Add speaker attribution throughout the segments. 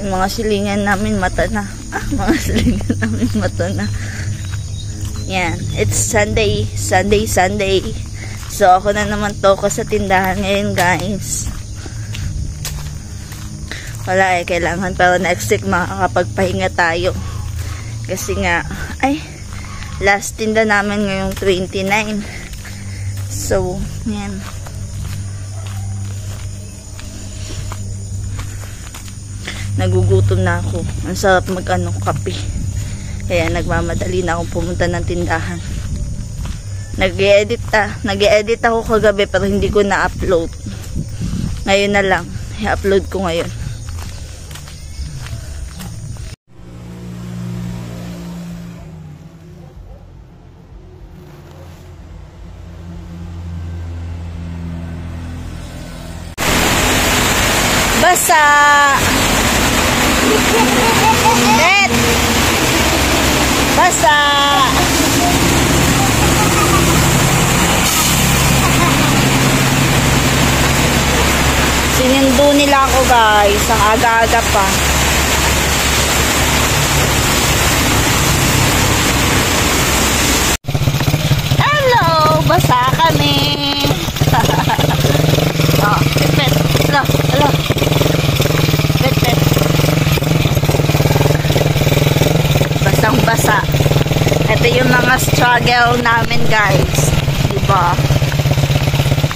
Speaker 1: Yung mga silingan namin mata na. Mga silingan namin mata na. Yan. It's Sunday. So, ako na naman toko sa tindahan ngayon, guys. Wala kailangan pero next week makakapagpahinga tayo. Kasi nga, last tinda namin ngayong 29. So, yan. Nagugutom na ako. Ang sarap kape. Kaya nagmamadali na akong pumunta ng tindahan. Nag-edit ako kagabi pero hindi ko na-upload. Ngayon na lang. I-upload ko ngayon. Basa! Bet! Basa! Sinindo nila ako, guys. Ang aga-aga pa. Hello! Basa kami! Oh, bet! Hello! Bet! Basang-basa. Ito yung mga struggle namin, guys. Diba?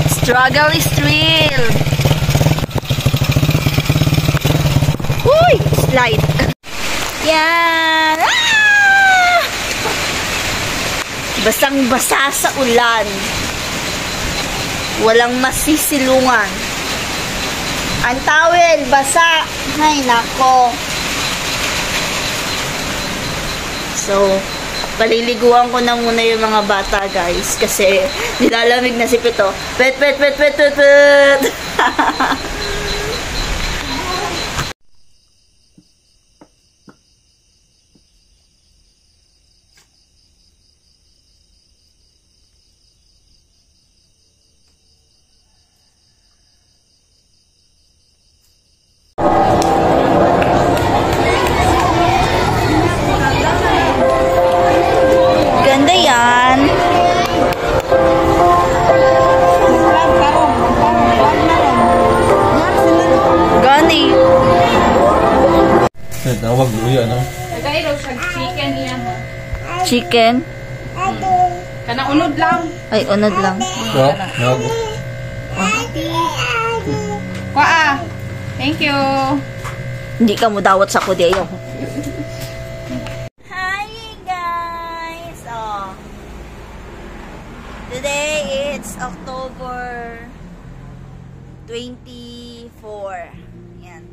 Speaker 1: Struggle is real. Uy! Slide. Yan! Ah! Basang-basa sa ulan. Walang masisilungan. Ang towel, basa. Ay, nako. So, paliliguan ko na muna yung mga bata, guys. Kasi, nilalamig na si Pito. Pet! Ganda yan. Gani.
Speaker 2: Tawag dulu ya, no?
Speaker 3: Nagay daw siya chicken niya.
Speaker 1: Chicken?
Speaker 3: Kana unod lang.
Speaker 1: Ay, unod lang.
Speaker 3: Kwa. Thank you.
Speaker 1: Hindi ka mo dawat sa kudeyo. Hi guys! Oh. Today it's October 24. Yan.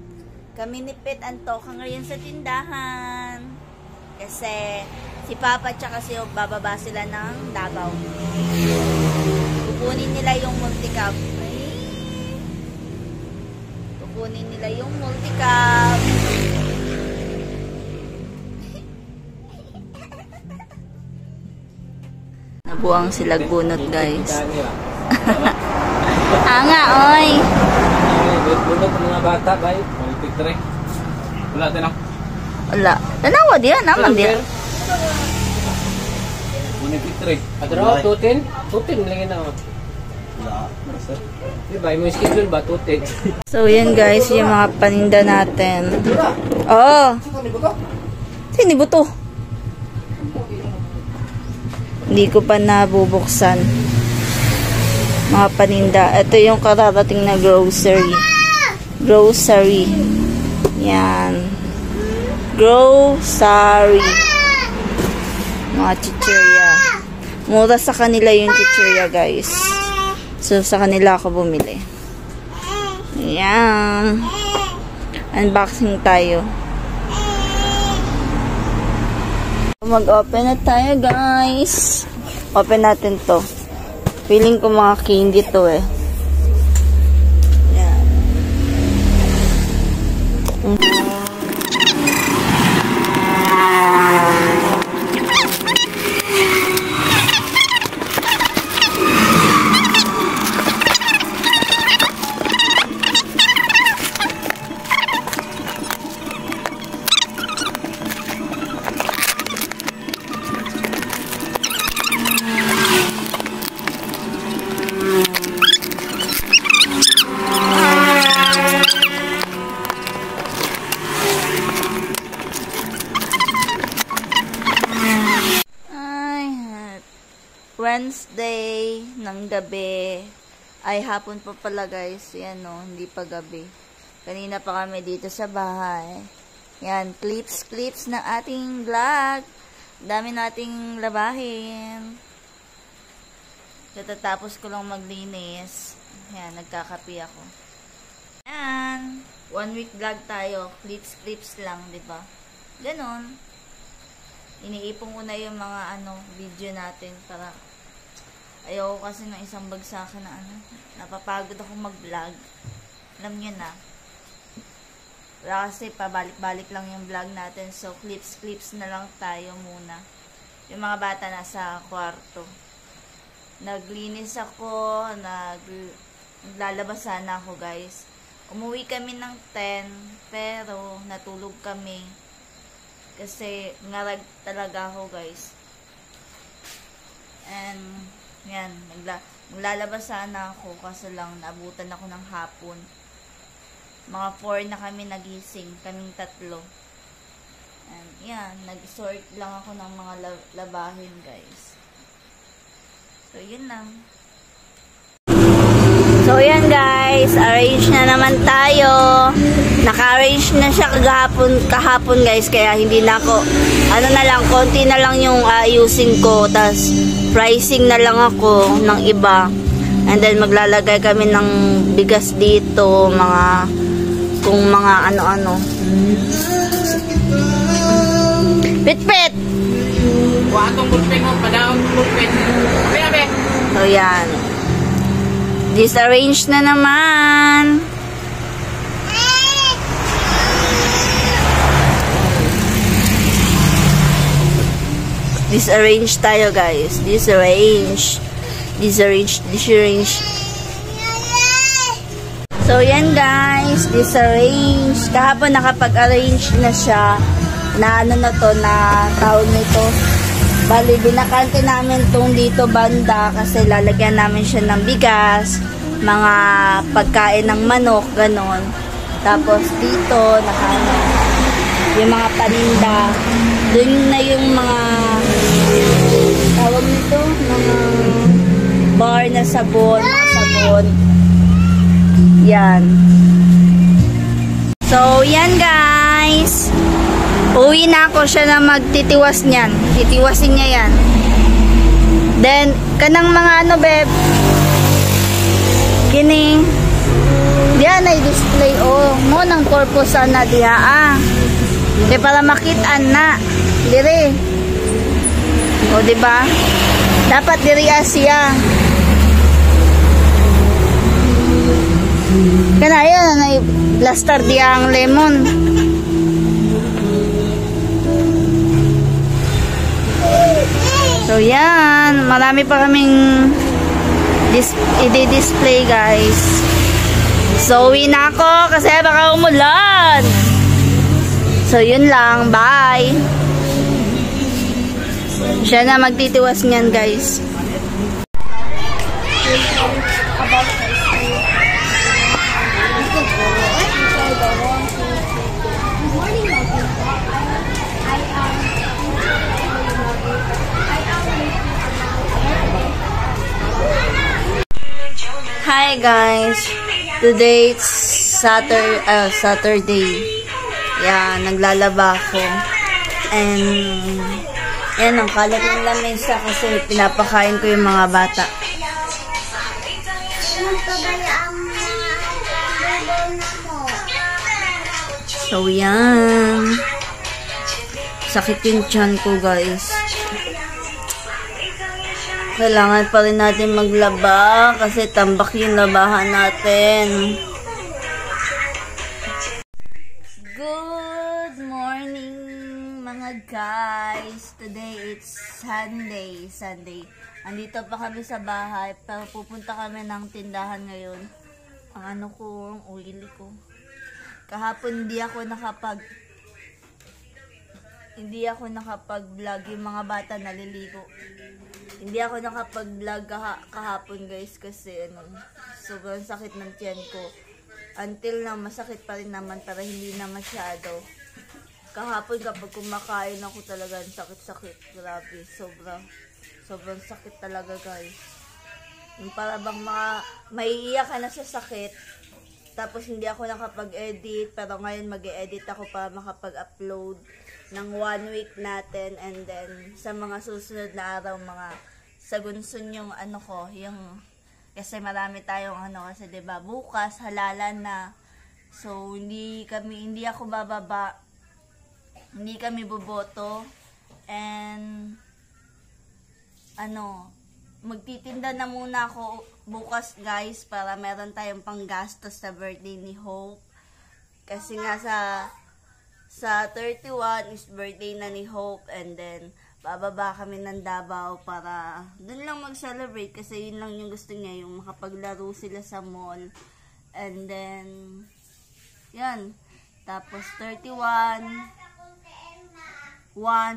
Speaker 1: Kami ni Pet Antoka ngayon sa tindahan. Kasi si Papa tsaka si Ob bababa sila ng Davao. Kukunin nila yung multi-cup. Kunin nila yung multi-cup. Nabuang sila bunot, guys. Nga, oy.
Speaker 2: Bunot ng mga bata, bay. Multi-track. Wala din ako.
Speaker 1: Wala. Tanawa diyan, naman diyan.
Speaker 2: Multi-track.
Speaker 4: Adro, tutin? Tutin, malingin na. Diba, yung schedule ba, tutin?
Speaker 1: So, yan guys, yung mga paninda natin. Oh! Sini ba to? Hindi ko pa nabubuksan. Mga paninda. Ito yung kararating na grocery. Grocery. Yan. Grocery. Mga chichirya. Mura sa kanila yung chichirya, guys. So, sa kanila ako bumili. Ayan. Unboxing tayo. Mag-open na tayo, guys. Open natin to. Feeling ko mga candy to eh. Ayan. Wednesday ng gabi. Ay, hapon pa pala guys. Yan o, hindi pa gabi. Kanina pa kami dito sa bahay. Yan, clips ng ating vlog. Dami nating labahin. Katatapos ko lang maglinis. Yan, nagkakapi ako. Yan. 1 week vlog tayo. Clips lang, di ba? Ganon. Iniipon ko na yung mga video natin para ayoko kasi ng isang bagsakan na napapagod ako mag-vlog. Alam niyo na. Wala kasi pabalik-balik lang yung vlog natin. So, clips na lang tayo muna. Yung mga bata nasa kwarto. Naglinis ako, naglalabas sana ako guys. Umuwi kami ng 10, pero natulog kami. Kasi ngarag talaga ako guys. And yan, maglalabas sana ako kaso lang naabutan ako ng hapon. Mga 4 na kami nagising, kaming 3. And yan, nag-sort lang ako ng mga labahin guys. So yun lang. So yan guys, arrange na naman tayo. Naka-arrange na siya kahapon guys, kaya hindi na ako, konti na lang yung ayusin ko, tas pricing na lang ako ng iba. And then maglalagay kami ng bigas dito, kung mga ano-ano. Pit-pit!
Speaker 3: Watong bulpin mo, padaong bulpin. Abe.
Speaker 1: So yan. Disarrange na naman. Disarrange tayo guys. Disarrange. So yan guys, disarrange. Kahapon nakapag-arrange na siya na na tawag nito. Bali, binakante namin tong dito banda kasi lalagyan namin siya ng bigas, mga pagkain ng manok, ganon. Tapos dito, yung mga paninda. Doon na yung mga tawag nito, mga bar na sabon, mga sabon. Yan. So, yan guys. Uwi na ako, siya na magtitiwas niyan. Titiwasin niya yan. Then, kanang mga beb. Kining. Diyan ay display mo ng purpose na diha Kaya para makitaan na. Dire. O, diba? Dapat diri siya. Kana yun, ay blaster diya ang lemon. So yan, marami pa kaming i-display guys. So uwi na ako kasi baka umulan. So yun lang, bye. Siya na magtitiwas niyan guys. Hi guys, today it's Saturday. Yan, naglalaba ako. And yan, ang kalat ng lamesa kasi pinapakain ko yung mga bata. So yan, sakit yung tiyan ko guys. Kailangan pa rin natin maglaba kasi tambak yung labahan natin. Good morning mga guys. Today it's Sunday. Andito pa kami sa bahay pero pupunta kami ng tindahan ngayon. Ang oily ko. Kahapon hindi ako nakapag-vlog, yung mga bata naliligo. Hindi ako nakapag-vlog kahapon guys kasi sobrang sakit ng tiyan ko. Until na masakit pa rin naman para hindi na masyado. Kahapon kapag kumakain ako talaga sakit-sakit. Grabe, sobra. Sobrang sakit talaga, guys. Yung para bang maiiyak ka na sa sakit. Tapos hindi ako nakapag-edit, pero ngayon mag-e-edit ako para makapag-upload ng 1 week natin, and then sa mga susunod na araw, mga sagunsun yung ano ko, yung kasi marami tayong ano, kasi 'di ba bukas halalan na. So hindi ako bababa. Hindi kami boboto, and ano, magtitinda na muna ako bukas, guys, para meron tayong panggastos sa birthday ni Hope. Kasi nga sa 31 is birthday na ni Hope, and then bababa kami ng Davao para dun lang mag-celebrate kasi yun lang yung gusto niya, yung makapaglaro sila sa mall. And then yan. Tapos 31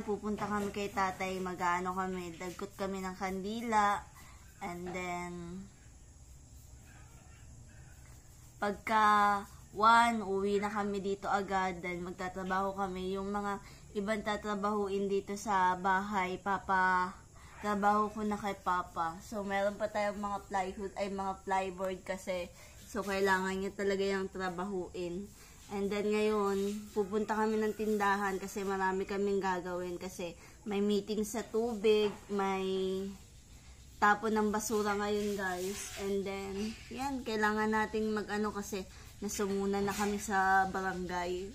Speaker 1: pupunta kami kay tatay, mag-ano kami, dagkot kami ng kandila, and then pagka 1, uwi na kami dito agad, then magtatrabaho kami. Yung mga ibang tatrabahuin dito sa bahay, trabaho ko na kay Papa. So meron pa tayong mga mga plyboard kasi, so kailangan niya talaga yung trabahuin. And then ngayon, pupunta kami ng tindahan kasi marami kaming gagawin kasi may meeting sa tubig, may tapon ng basura ngayon, guys. And then, yan, kailangan nating mag-ano kasi nasumunan na kami sa barangay.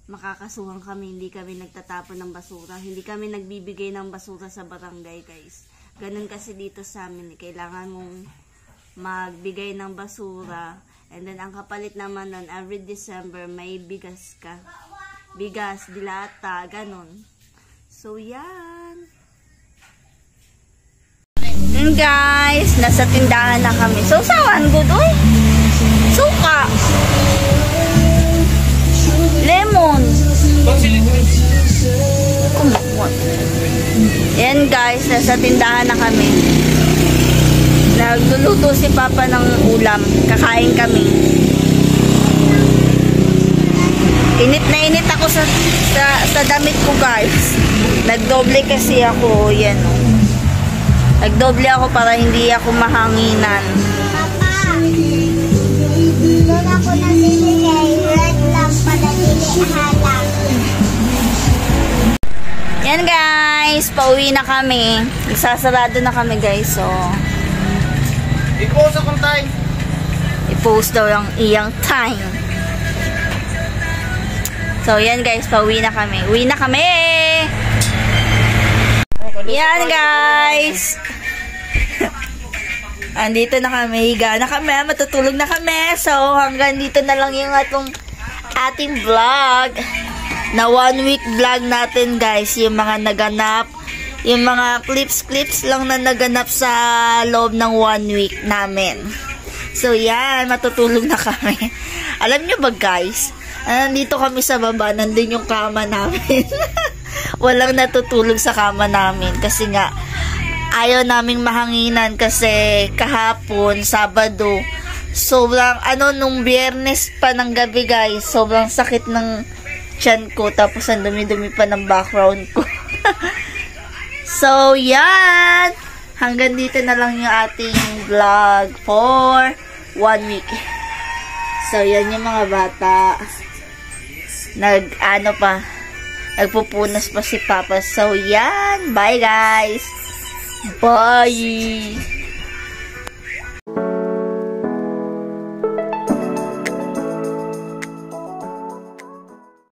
Speaker 1: Makakasuhan kami, hindi kami nagtatapon ng basura. Hindi kami nagbibigay ng basura sa barangay, guys. Ganun kasi dito sa amin, kailangan mong magbigay ng basura. And then, ang kapalit naman nun, every December, may bigas ka. Bigas, dilata, ganun. So, yan. Guys, nasa tindahan na kami. So, sawan good, uy. Suka. Lemon. Kumukot. Yan, guys, nasa tindahan na kami. Nagluluto si Papa ng ulam. Kakain kami. Init na init ako sa damit ko, guys. Nagdoble kasi ako. Yan, o. Nagdoble ako para hindi ako mahanginan.
Speaker 5: Papa, doon ako nabili kay red lang pala dili halang.
Speaker 1: Yan, guys, pauwi na kami. Nagsasarado na kami, guys. So,
Speaker 3: I-post akong time.
Speaker 1: i-post daw yung iyang time. So, yan, guys, pauwi na kami. Uwi na kami! Yan, guys! Andito na kami, higa na kami, matutulog na kami. So, hanggang dito na lang yung ating vlog. Na 1 week vlog natin, guys. Yung mga naganap, yung mga clips lang na naganap sa loob ng 1 week namin. So, yan, matutulog na kami. Alam nyo ba, guys? Nandito kami sa baba, nandun yung kama namin. Walang natutulog sa kama namin kasi nga ayaw naming mahanginan kasi kahapon, Sabado, sobrang nung Biyernes pa ng gabi, guys, sobrang sakit ng tiyan ko, tapos ang dumi-dumi pa ng background ko. So, yan, hanggang dito na lang yung ating vlog for 1 week. So, yan yung mga bata. Nagpupunas pa si Papa. So, yan. Bye, guys. Bye.